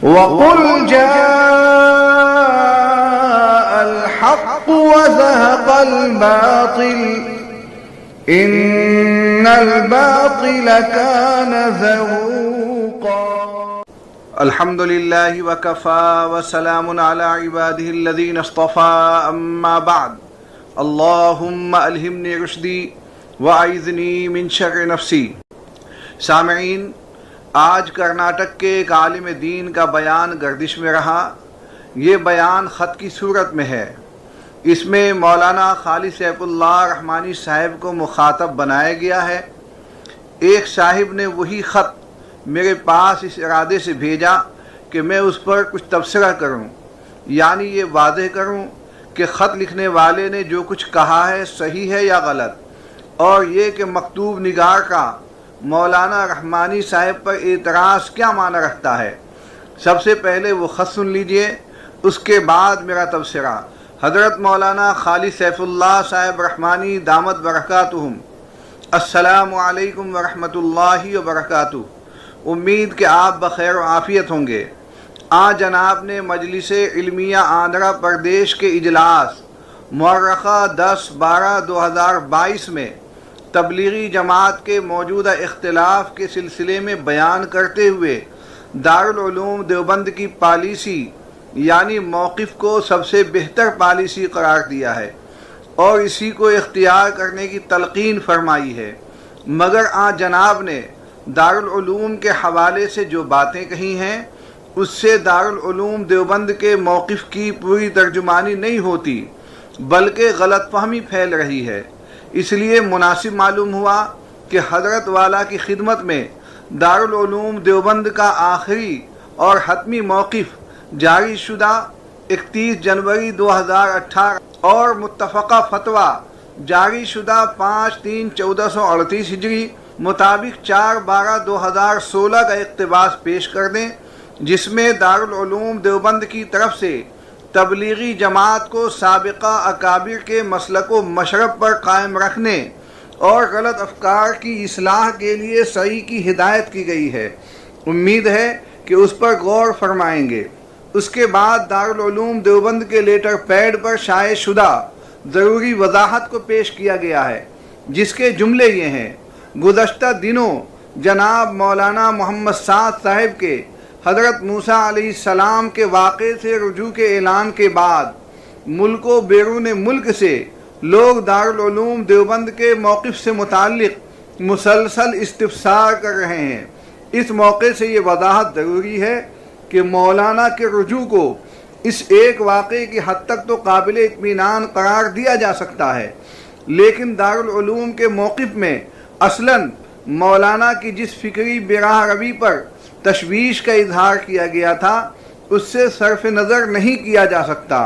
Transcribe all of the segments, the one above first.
وَقُلْ جَاءَ الْحَقُّ وَزَهَقَ الْبَاطِلُ إِنَّ الْبَاطِلَ كَانَ زَهُوقًا۔ الحمد للہ وکفى وسلام علی عباده الذین اصطفى اما بعد اللہم الہمنی رشدی واعذنی من شر نفسی۔ سامعین، آج کرناٹک کے ایک عالم دین کا بیان گردش میں رہا۔ یہ بیان خط کی صورت میں ہے۔ اس میں مولانا خالد سیف اللہ رحمانی صاحب کو مخاطب بنایا گیا ہے۔ ایک صاحب نے وہی خط میرے پاس اس ارادے سے بھیجا کہ میں اس پر کچھ تبصرہ کروں، یعنی یہ واضح کروں کہ خط لکھنے والے نے جو کچھ کہا ہے صحیح ہے یا غلط، اور یہ کہ مکتوب نگار کا مولانا رحمانی صاحب پر اعتراض کیا معنی رکھتا ہے۔ سب سے پہلے وہ خط سن لیجئے، اس کے بعد میرا تبصرہ۔ حضرت مولانا خالد سیف اللہ صاحب رحمانی دامت برکاتہم، السلام علیکم ورحمۃ اللہ وبرکاتہ۔ امید کہ آپ بخیر و عافیت ہوں گے۔ جناب نے مجلس علمیہ آندھرا پردیش کے اجلاس مؤرخہ 10/12/2022 میں تبلیغی جماعت کے موجودہ اختلاف کے سلسلے میں بیان کرتے ہوئے دارالعلوم دیوبند کی پالیسی یعنی موقف کو سب سے بہتر پالیسی قرار دیا ہے اور اسی کو اختیار کرنے کی تلقین فرمائی ہے، مگر جناب نے دارالعلوم کے حوالے سے جو باتیں کہی ہیں اس سے دارالعلوم دیوبند کے موقف کی پوری ترجمانی نہیں ہوتی، بلکہ غلط فہمی پھیل رہی ہے۔ اس لیے مناسب معلوم ہوا کہ حضرت والا کی خدمت میں دارالعلوم دیوبند کا آخری اور حتمی موقف جاری شدہ 31 جنوری 2018 اور متفقہ فتویٰ جاری شدہ 5/3/1438 ہجری مطابق 4/12/2016 کا اقتباس پیش کر دیں، جس میں دارالعلوم دیوبند کی طرف سے تبلیغی جماعت کو سابقہ اکابر کے مسلک و مشرب پر قائم رکھنے اور غلط افکار کی اصلاح کے لیے صحیح کی ہدایت کی گئی ہے۔ امید ہے کہ اس پر غور فرمائیں گے۔ اس کے بعد دارالعلوم دیوبند کے لیٹر پیڈ پر شائع شدہ ضروری وضاحت کو پیش کیا گیا ہے، جس کے جملے یہ ہیں: گزشتہ دنوں جناب مولانا محمد سعد صاحب کے حضرت موسیٰ علیہ السلام کے واقعے سے رجوع کے اعلان کے بعد ملک و بیرون ملک سے لوگ دارالعلوم دیوبند کے موقف سے متعلق مسلسل استفسار کر رہے ہیں۔ اس موقع سے یہ وضاحت ضروری ہے کہ مولانا کے رجوع کو اس ایک واقعے کی حد تک تو قابل اطمینان قرار دیا جا سکتا ہے، لیکن دارالعلوم کے موقف میں اصلاً مولانا کی جس فکری براہ روی پر تشویش کا اظہار کیا گیا تھا اس سے صرف نظر نہیں کیا جا سکتا۔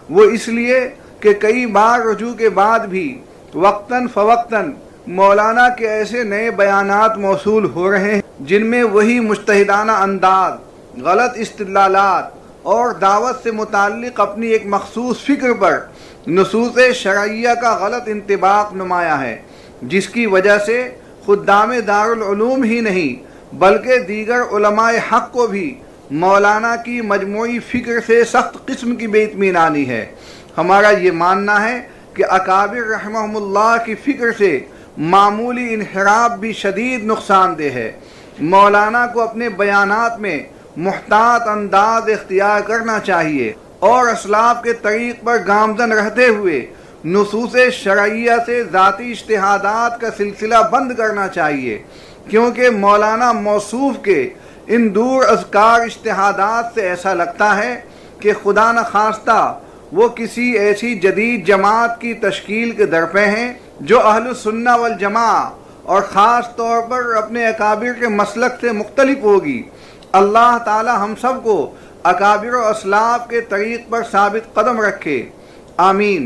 وہ اس لیے کہ کئی بار رجوع کے بعد بھی وقتاً فوقتاً مولانا کے ایسے نئے بیانات موصول ہو رہے ہیں جن میں وہی مجتہدانہ انداز، غلط استدلالات اور دعوت سے متعلق اپنی ایک مخصوص فکر پر نصوص شرعیہ کا غلط انطباق نمایاں ہے، جس کی وجہ سے خدام دارالعلوم ہی نہیں بلکہ دیگر علماء حق کو بھی مولانا کی مجموعی فکر سے سخت قسم کی بے اطمینانی ہے۔ ہمارا یہ ماننا ہے کہ اکابر رحمہم اللہ کی فکر سے معمولی انحراف بھی شدید نقصان دہ ہے۔ مولانا کو اپنے بیانات میں محتاط انداز اختیار کرنا چاہیے اور اسلاف کے طریق پر گامزن رہتے ہوئے نصوص شرعیہ سے ذاتی اجتہادات کا سلسلہ بند کرنا چاہیے، کیونکہ مولانا موصوف کے ان دور اذکار اجتہادات سے ایسا لگتا ہے کہ خدا نخواستہ وہ کسی ایسی جدید جماعت کی تشکیل کے درپے ہیں جو اہل السنہ والجماعہ اور خاص طور پر اپنے اکابر کے مسلک سے مختلف ہوگی۔ اللہ تعالی ہم سب کو اکابر و اسلاف کے طریق پر ثابت قدم رکھے، آمین۔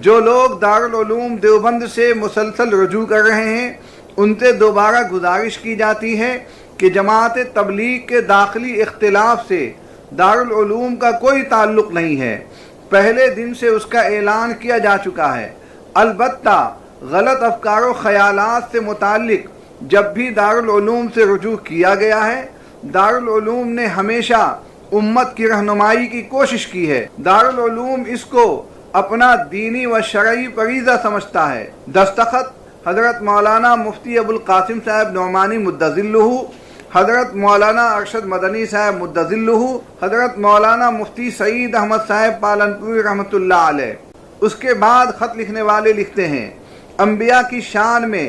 جو لوگ دارالعلوم دیوبند سے مسلسل رجوع کر رہے ہیں ان سے دوبارہ گزارش کی جاتی ہے کہ جماعت تبلیغ کے داخلی اختلاف سے دارالعلوم کا کوئی تعلق نہیں ہے، پہلے دن سے اس کا اعلان کیا جا چکا ہے۔ البتہ غلط افکار و خیالات سے متعلق جب بھی دارالعلوم سے رجوع کیا گیا ہے، دارالعلوم نے ہمیشہ امت کی رہنمائی کی کوشش کی ہے۔ دارالعلوم اس کو اپنا دینی و شرعی فریضہ سمجھتا ہے۔ دستخط حضرت مولانا مفتی ابوالقاسم صاحب نعمانی مدظلہ، حضرت مولانا ارشد مدنی صاحب مدظلہ، حضرت مولانا مفتی سعید احمد صاحب پالنپوری رحمۃ اللہ علیہ۔ اس کے بعد خط لکھنے والے لکھتے ہیں، انبیاء کی شان میں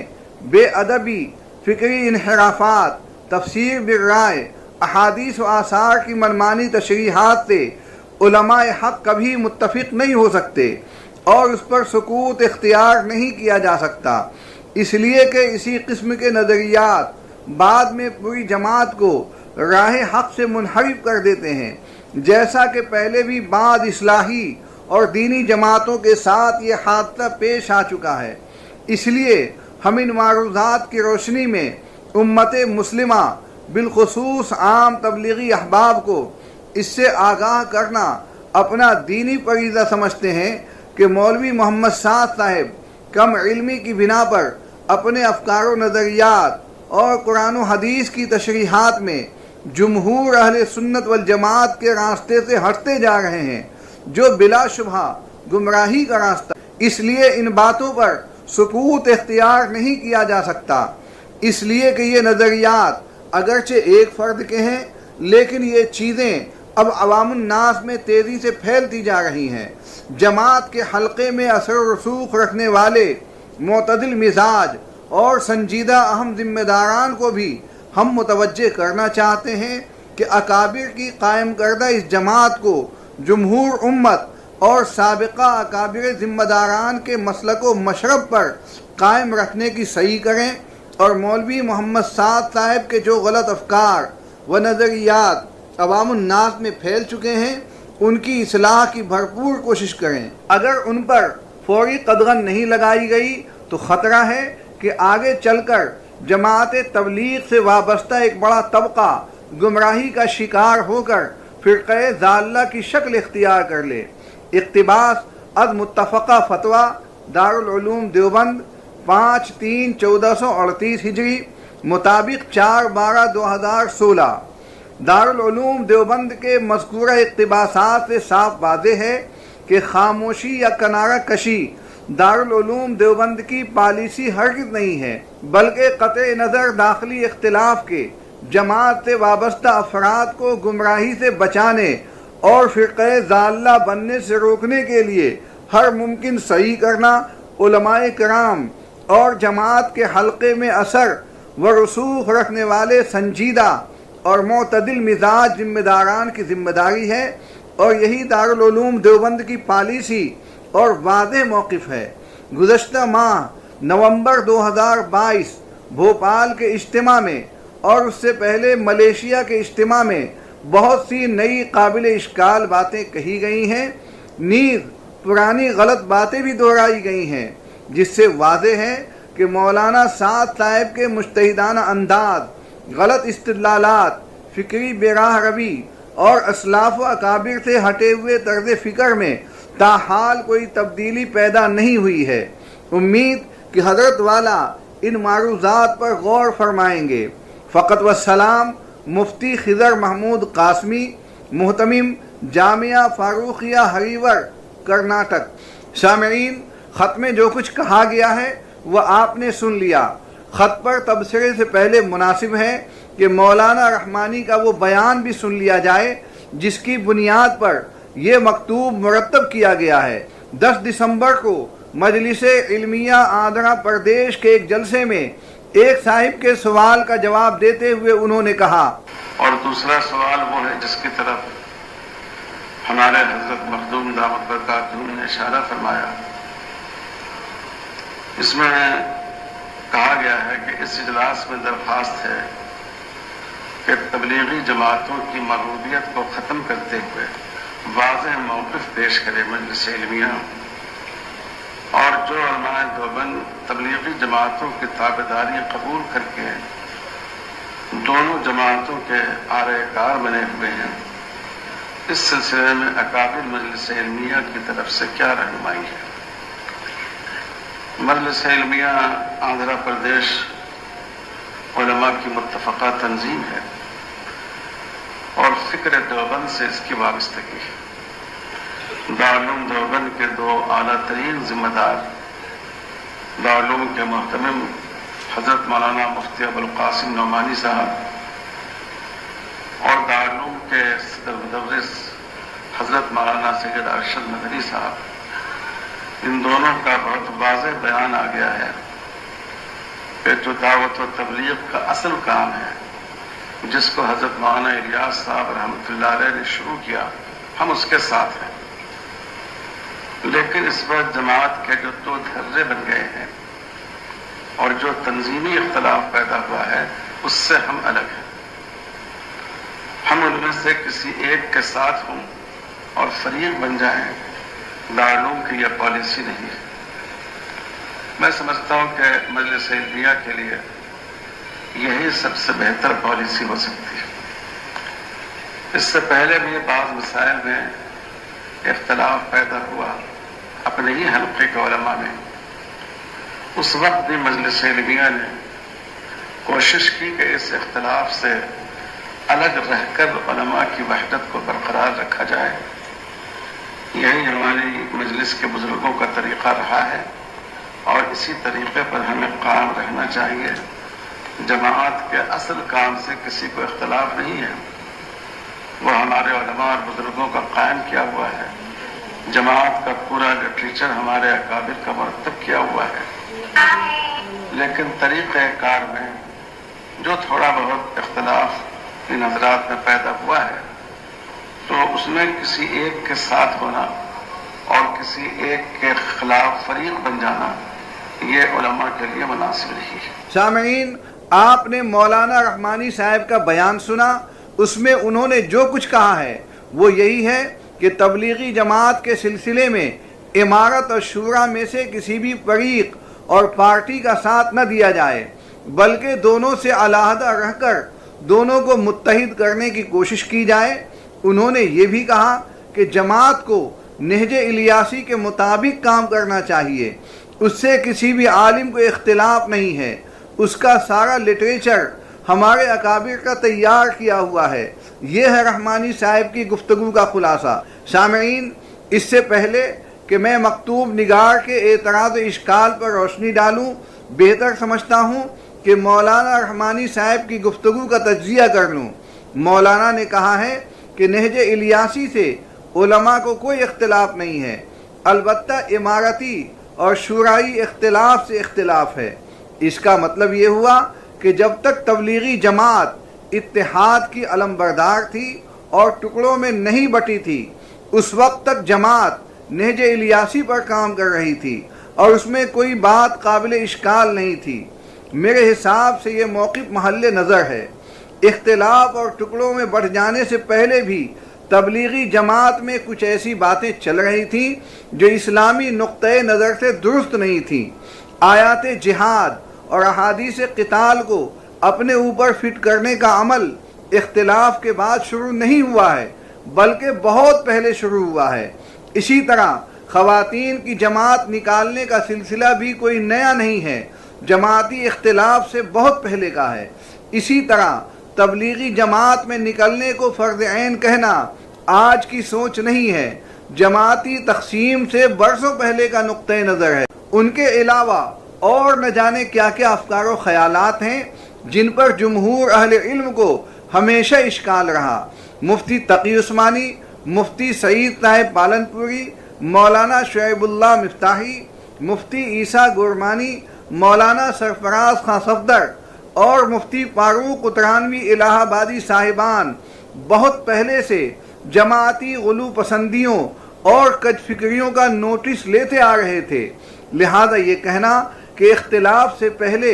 بے ادبی، فکری انحرافات، تفسیر بالرائے، احادیث و آثار کی منمانی تشریحات سے علماء حق کبھی متفق نہیں ہو سکتے اور اس پر سکوت اختیار نہیں کیا جا سکتا، اس لیے کہ اسی قسم کے نظریات بعد میں پوری جماعت کو راہ حق سے منحرف کر دیتے ہیں، جیسا کہ پہلے بھی بعض اصلاحی اور دینی جماعتوں کے ساتھ یہ حادثہ پیش آ چکا ہے۔ اس لیے ہم ان معروضات کی روشنی میں امت مسلمہ بالخصوص عام تبلیغی احباب کو اس سے آگاہ کرنا اپنا دینی فریضہ سمجھتے ہیں کہ مولوی محمد سعد صاحب کم علمی کی بنا پر اپنے افکار و نظریات اور قرآن و حدیث کی تشریحات میں جمہور اہل سنت والجماعت کے راستے سے ہٹتے جا رہے ہیں، جو بلا شبہ گمراہی کا راستہ۔ اس لیے ان باتوں پر سکوت اختیار نہیں کیا جا سکتا، اس لیے کہ یہ نظریات اگرچہ ایک فرد کے ہیں لیکن یہ چیزیں اب عوام الناس میں تیزی سے پھیلتی جا رہی ہیں۔ جماعت کے حلقے میں اثر و رسوخ رکھنے والے معتدل مزاج اور سنجیدہ اہم ذمہ داران کو بھی ہم متوجہ کرنا چاہتے ہیں کہ اکابر کی قائم کردہ اس جماعت کو جمہور امت اور سابقہ اکابر ذمہ داران کے مسلک و مشرب پر قائم رکھنے کی صحیح کریں اور مولوی محمد سعد صاحب کے جو غلط افکار و نظریات عوام الناس میں پھیل چکے ہیں ان کی اصلاح کی بھرپور کوشش کریں۔ اگر ان پر فوری قدغن نہیں لگائی گئی تو خطرہ ہے کہ آگے چل کر جماعت تبلیغ سے وابستہ ایک بڑا طبقہ گمراہی کا شکار ہو کر فرقہ ضالہ کی شکل اختیار کر لے۔ اقتباس از متفقہ فتویٰ دارالعلوم دیوبند 5/3/1438 ہجری مطابق 4/12/2016۔ دارالعلوم دیوبند کے مذکورہ اقتباسات سے صاف واضح ہے کہ خاموشی یا کنارہ کشی دارالعلوم دیوبند کی پالیسی ہرگز نہیں ہے، بلکہ قطع نظر داخلی اختلاف کے جماعت سے وابستہ افراد کو گمراہی سے بچانے اور فرقہ ضالہ بننے سے روکنے کے لیے ہر ممکن صحیح کرنا علماء کرام اور جماعت کے حلقے میں اثر و رسوخ رکھنے والے سنجیدہ اور معتدل مزاج ذمہ داران کی ذمہ داری ہے، اور یہی دارالعلوم دیوبند کی پالیسی اور واضح موقف ہے۔ گزشتہ ماہ نومبر 2022 بھوپال کے اجتماع میں اور اس سے پہلے ملیشیا کے اجتماع میں بہت سی نئی قابل اشکال باتیں کہی گئی ہیں، نیز پرانی غلط باتیں بھی دہرائی گئی ہیں، جس سے واضح ہے کہ مولانا سعد صاحب کے مجتہدانہ انداز، غلط استدلالات، فکری بے راہ روی اور اسلاف و اکابر سے ہٹے ہوئے طرز فکر میں تاحال کوئی تبدیلی پیدا نہیں ہوئی ہے۔ امید کہ حضرت والا ان معروضات پر غور فرمائیں گے۔ فقط والسلام، مفتی خضر محمود قاسمی، محتمم جامعہ فاروقیہ ہریور، کرناٹک۔ سامعین، خط میں جو کچھ کہا گیا ہے وہ آپ نے سن لیا۔ خط پر تبصرے سے پہلے مناسب ہے کہ مولانا رحمانی کا وہ بیان بھی سن لیا جائے جس کی بنیاد پر یہ مکتوب مرتب کیا گیا ہے۔ 10 دسمبر کو مجلس علمیہ آندھرا پردیش کے ایک جلسے میں ایک صاحب کے سوال کا جواب دیتے ہوئے انہوں نے کہا، اور دوسرا سوال وہ ہے جس کی طرف ہمارے حضرت مخدوم دامت برکاتہ نے اشارہ فرمایا۔ اس میں کہا گیا ہے کہ اس اجلاس میں درخواست ہے کہ تبلیغی جماعتوں کی مربوبیت کو ختم کرتے ہوئے واضح موقف پیش کرے مجلس علمیہ، اور جو علماء دیوبند تبلیغی جماعتوں کی تابعداری قبول کر کے دونوں جماعتوں کے آرے کار بنے ہوئے ہیں، اس سلسلے میں اکابر مجلس علمیہ کی طرف سے کیا رہنمائی ہے۔ مجلس علمیہ آندھرا پردیش علماء کی متفقہ تنظیم ہے، اور فکر دیوبند سے اس کی وابستگی ہے۔ دارالعلوم دیوبند کے 2 اعلیٰ ترین ذمہ دار، دارالعلوم کے محتمم حضرت مولانا مفتی ابوالقاسم نعمانی صاحب اور دارالعلوم کے صدر مدرس حضرت مولانا سید ارشد مدنی صاحب، ان دونوں کا بہت واضح بیان آ گیا ہے کہ جو دعوت و تبلیغ کا اصل کام ہے، جس کو حضرت مولانا الیاس صاحب رحمۃ اللہ علیہ نے شروع کیا، ہم اس کے ساتھ ہیں، لیکن اس وقت جماعت کے جو 2 دھرے بن گئے ہیں اور جو تنظیمی اختلاف پیدا ہوا ہے، اس سے ہم الگ ہیں۔ ہم ان میں سے کسی ایک کے ساتھ ہوں اور فریق بن جائیں، دارالعلوم کی یہ پالیسی نہیں ہے۔ میں سمجھتا ہوں کہ مجلس علمیہ کے لیے یہی سب سے بہتر پالیسی ہو سکتی ہے۔ اس سے پہلے بھی بعض مسائل میں اختلاف پیدا ہوا اپنے ہی حلقے کے علماء میں، اس وقت بھی مجلس علمیہ نے کوشش کی کہ اس اختلاف سے الگ رہ کر علماء کی وحدت کو برقرار رکھا جائے۔ یہی ہماری مجلس کے بزرگوں کا طریقہ رہا ہے اور اسی طریقے پر ہمیں قائم رہنا چاہیے۔ جماعت کے اصل کام سے کسی کو اختلاف نہیں ہے، وہ ہمارے علماء اور بزرگوں کا قائم کیا ہوا ہے۔ جماعت کا پورا لٹریچر ہمارے اکابر کا مرتب کیا ہوا ہے، لیکن طریقہ کار میں جو تھوڑا بہت اختلاف ان حضرات میں پیدا ہوا ہے، تو اس میں کسی ایک کے ساتھ ہونا اور کسی ایک کے خلاف فریق بن جانا یہ علماء کے لیے مناسب نہیں ہے۔ سامعین، آپ نے مولانا رحمانی صاحب کا بیان سنا، اس میں انہوں نے جو کچھ کہا ہے وہ یہی ہے کہ تبلیغی جماعت کے سلسلے میں امارت اور شورا میں سے کسی بھی فریق اور پارٹی کا ساتھ نہ دیا جائے، بلکہ دونوں سے علیحدہ رہ کر دونوں کو متحد کرنے کی کوشش کی جائے۔ انہوں نے یہ بھی کہا کہ جماعت کو نہج الیاسی کے مطابق کام کرنا چاہیے، اس سے کسی بھی عالم کو اختلاف نہیں ہے، اس کا سارا لٹریچر ہمارے اکابر کا تیار کیا ہوا ہے۔ یہ ہے رحمانی صاحب کی گفتگو کا خلاصہ۔ سامعین، اس سے پہلے کہ میں مکتوب نگار کے اعتراض و اشکال پر روشنی ڈالوں، بہتر سمجھتا ہوں کہ مولانا رحمانی صاحب کی گفتگو کا تجزیہ کر لوں۔ مولانا نے کہا ہے کہ نہج الیاسی سے علماء کو کوئی اختلاف نہیں ہے، البتہ امارتی اور شورائی اختلاف سے اختلاف ہے۔ اس کا مطلب یہ ہوا کہ جب تک تبلیغی جماعت اتحاد کی علمبردار تھی اور ٹکڑوں میں نہیں بٹی تھی، اس وقت تک جماعت نہج الیاسی پر کام کر رہی تھی اور اس میں کوئی بات قابل اشکال نہیں تھی۔ میرے حساب سے یہ موقف محل نظر ہے۔ اختلاف اور ٹکڑوں میں بٹ جانے سے پہلے بھی تبلیغی جماعت میں کچھ ایسی باتیں چل رہی تھیں جو اسلامی نقطۂ نظر سے درست نہیں تھیں۔ آیات جہاد اور احادیث قتال کو اپنے اوپر فٹ کرنے کا عمل اختلاف کے بعد شروع نہیں ہوا ہے، بلکہ بہت پہلے شروع ہوا ہے۔ اسی طرح خواتین کی جماعت نکالنے کا سلسلہ بھی کوئی نیا نہیں ہے، جماعتی اختلاف سے بہت پہلے کا ہے۔ اسی طرح تبلیغی جماعت میں نکلنے کو فرض عین کہنا آج کی سوچ نہیں ہے، جماعتی تقسیم سے برسوں پہلے کا نقطۂ نظر ہے۔ ان کے علاوہ اور نہ جانے کیا کیا افکار و خیالات ہیں جن پر جمہور اہل علم کو ہمیشہ اشکال رہا۔ مفتی تقی عثمانی، مفتی سعید صاحب پالنپوری، مولانا شعیب اللہ مفتاحی، مفتی عیسیٰ گورمانی، مولانا سرفراز خان صفدر اور مفتی فاروق اترانوی الہ آبادی صاحبان بہت پہلے سے جماعتی غلو پسندیوں اور کج فکریوں کا نوٹس لیتے آ رہے تھے، لہذا یہ کہنا کہ اختلاف سے پہلے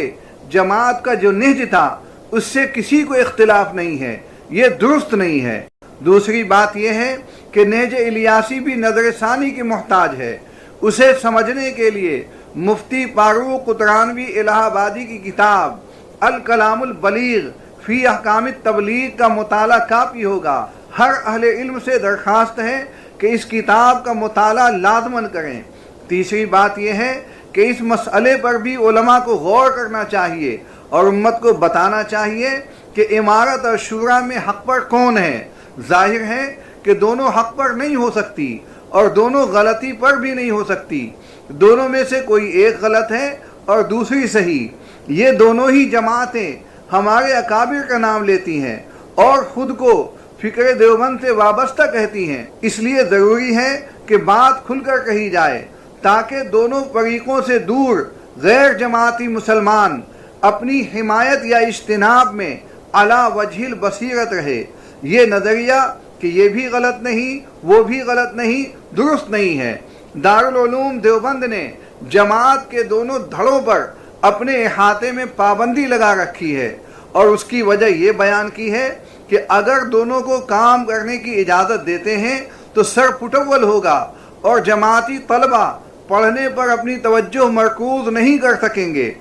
جماعت کا جو نہج تھا اس سے کسی کو اختلاف نہیں ہے، یہ درست نہیں ہے۔ دوسری بات یہ ہے کہ نہج الیاسی بھی نظر ثانی کی محتاج ہے۔ اسے سمجھنے کے لیے مفتی فاروق اترانوی الہ آبادی کی کتاب الکلام البلیغ فی احکام التبلیغ کا مطالعہ کافی ہوگا۔ ہر اہل علم سے درخواست ہے کہ اس کتاب کا مطالعہ لازماً کریں۔ تیسری بات یہ ہے کہ اس مسئلے پر بھی علماء کو غور کرنا چاہیے اور امت کو بتانا چاہیے کہ امارت اور شورا میں حق پر کون ہے۔ ظاہر ہے کہ دونوں حق پر نہیں ہو سکتی اور دونوں غلطی پر بھی نہیں ہو سکتی، دونوں میں سے کوئی ایک غلط ہے اور دوسری صحیح۔ یہ دونوں ہی جماعتیں ہمارے اکابر کا نام لیتی ہیں اور خود کو فکر دیوبند سے وابستہ کہتی ہیں، اس لیے ضروری ہے کہ بات کھل کر کہی جائے تاکہ دونوں فریقوں سے دور غیر جماعتی مسلمان اپنی حمایت یا اجتناب میں علی وجہ البصیرت رہے۔ یہ نظریہ کہ یہ بھی غلط نہیں وہ بھی غلط نہیں درست نہیں ہے۔ دارالعلوم دیوبند نے جماعت کے دونوں دھڑوں پر اپنے احاطے میں پابندی لگا رکھی ہے اور اس کی وجہ یہ بیان کی ہے کہ اگر دونوں کو کام کرنے کی اجازت دیتے ہیں تو سر پٹول ہوگا اور جماعتی طلبہ پڑھنے پر اپنی توجہ مرکوز نہیں کر سکیں گے۔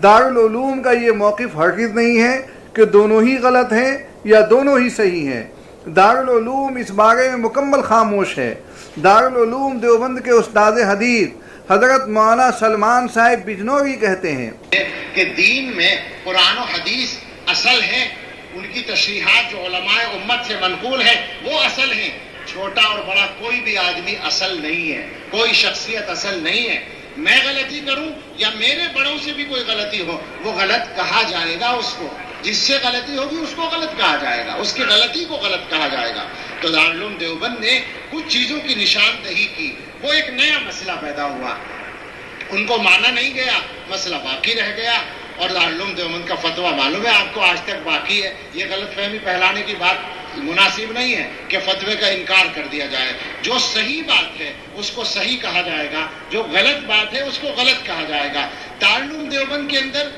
دارالعلوم کا یہ موقف ہرگز نہیں ہے کہ دونوں ہی غلط ہیں یا دونوں ہی صحیح ہیں۔ دارالعلوم اس بارے میں مکمل خاموش ہے۔ دارالعلوم دیوبند کے استاد حدیث حضرت مولانا سلمان صاحب بجنوری کہتے ہیں کہ دین میں قرآن و حدیث اصل ہے، ان کی تشریحات جو علماء امت سے منقول ہے وہ اصل ہیں، چھوٹا اور بڑا کوئی بھی آدمی اصل نہیں ہے، کوئی شخصیت اصل نہیں ہے۔ میں غلطی کروں یا میرے بڑوں سے بھی کوئی غلطی ہو وہ غلط کہا جائے گا، اس کو جس سے غلطی ہوگی اس کو غلط کہا جائے گا، اس کی غلطی کو غلط کہا جائے گا۔ تو دارالعلوم دیوبند نے کچھ چیزوں کی نشاندہی کی، وہ ایک نیا مسئلہ پیدا ہوا، ان کو مانا نہیں گیا، مسئلہ باقی رہ گیا اور دارالعلوم دیوبند کا فتویٰ معلوم ہے آپ کو آج تک باقی ہے۔ یہ غلط فہمی پھیلانے کی بات مناسب نہیں ہے کہ فتوے کا انکار کر دیا جائے۔ جو صحیح بات ہے اس کو صحیح کہا جائے گا، جو غلط بات ہے اس کو غلط کہا جائے گا۔ دارالعلوم دیوبند کے اندر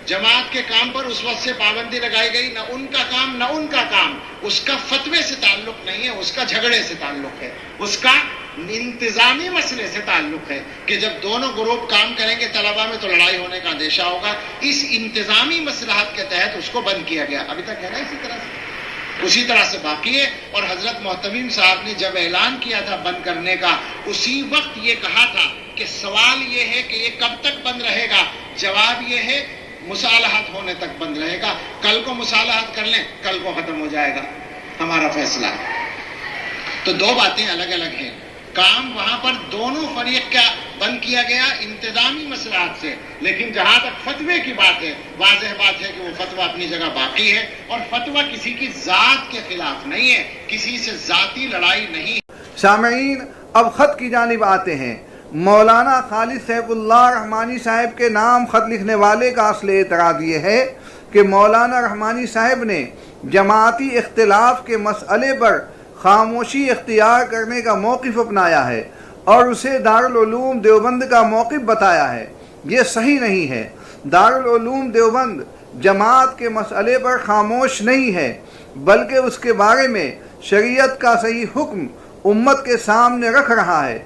جماعت کے کام پر اس وقت سے پابندی لگائی گئی، نہ ان کا کام نہ ان کا کام، اس کا فتوے سے تعلق نہیں ہے، اس کا جھگڑے سے تعلق ہے، اس کا انتظامی مسئلے سے تعلق ہے کہ جب دونوں گروپ کام کریں گے طلبہ میں تو لڑائی ہونے کا اندیشہ ہوگا۔ اس انتظامی مصلحت کے تحت اس کو بند کیا گیا، ابھی تک ہے نا اسی طرح سے باقی ہے۔ اور حضرت محتمیم صاحب نے جب اعلان کیا تھا بند کرنے کا، اسی وقت یہ کہا تھا کہ سوال یہ ہے کہ یہ کب تک بند رہے گا، جواب یہ ہے مصالحت ہونے تک بند رہے گا۔ کل کو مصالحت کر لیں، کل کو ختم ہو جائے گا ہمارا فیصلہ۔ تو دو باتیں الگ الگ ہیں، کام وہاں پر دونوں فریق کا بند کیا گیا انتظامی مسئلات سے، لیکن جہاں تک فتوے کی بات ہے واضح بات ہے کہ وہ فتویٰ اپنی جگہ باقی ہے اور فتویٰ کسی کی ذات کے خلاف نہیں ہے، کسی سے ذاتی لڑائی نہیں۔ سامعین، اب خط کی جانب آتے ہیں۔ مولانا خالد سیف اللہ رحمانی صاحب کے نام خط لکھنے والے کا اصل اعتراض یہ ہے کہ مولانا رحمانی صاحب نے جماعتی اختلاف کے مسئلے پر خاموشی اختیار کرنے کا موقف اپنایا ہے اور اسے دارالعلوم دیوبند کا موقف بتایا ہے۔ یہ صحیح نہیں ہے۔ دارالعلوم دیوبند جماعت کے مسئلے پر خاموش نہیں ہے بلکہ اس کے بارے میں شریعت کا صحیح حکم امت کے سامنے رکھ رہا ہے۔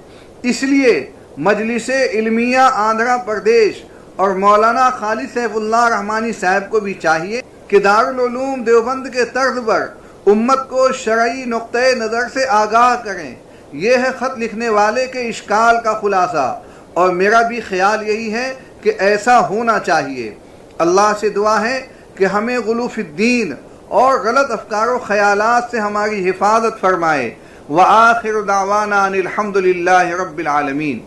اس لیے مجلس علمیہ آندھرا پردیش اور مولانا خالد سیف اللہ رحمانی صاحب کو بھی چاہیے کہ دارالعلوم دیوبند کے طرز پر امت کو شرعی نقطۂ نظر سے آگاہ کریں۔ یہ ہے خط لکھنے والے کے اشکال کا خلاصہ اور میرا بھی خیال یہی ہے کہ ایسا ہونا چاہیے۔ اللہ سے دعا ہے کہ ہمیں غلو فی الدین اور غلط افکار و خیالات سے ہماری حفاظت فرمائے۔ وآخر دعوانا ان الحمد للہ رب العالمین۔